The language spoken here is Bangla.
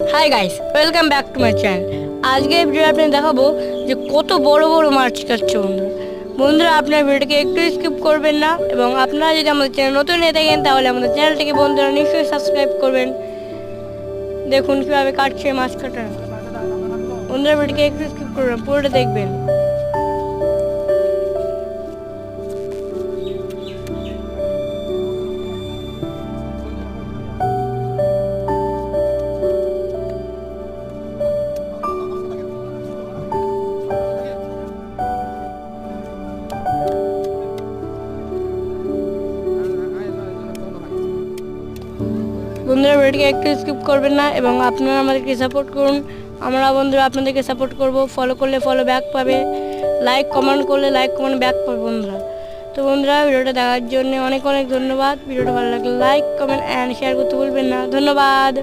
Hi guys, welcome back to my channel. আজকে এই ভিডিও আপনি দেখাবো যে কত বড় বড় মাছ খাচ্ছে বন্ধুরা। বন্ধুরা, আপনার ভিডিওটাকে একটু স্কিপ করবেন না, এবং আপনারা যদি আমাদের চ্যানেল নতুন হয়ে থাকেন তাহলে আমাদের চ্যানেলটিকে বন্ধুরা নিশ্চয়ই সাবস্ক্রাইব করবেন। দেখুন কীভাবে কাটছে মাছ কাটা। বন্ধুরা, ভিডিওকে একটু স্কিপ করবেন, পুরোটা দেখবেন। বন্ধুরা, ভিডিওটিকে একটু স্কিপ করবেন না, এবং আপনারা আমাদেরকে সাপোর্ট করুন। আমরা বন্ধুরা আপনাদেরকে সাপোর্ট করব। ফলো করলে ফলো ব্যাক পাবে, লাইক কমেন্ট করলে লাইক কমেন্ট ব্যাক পাবে বন্ধুরা। তো বন্ধুরা, ভিডিওটা দেখার জন্য অনেক অনেক ধন্যবাদ। ভিডিওটা ভালো লাগলে লাইক কমেন্ট অ্যান্ড শেয়ার করতে ভুলবেন না। ধন্যবাদ।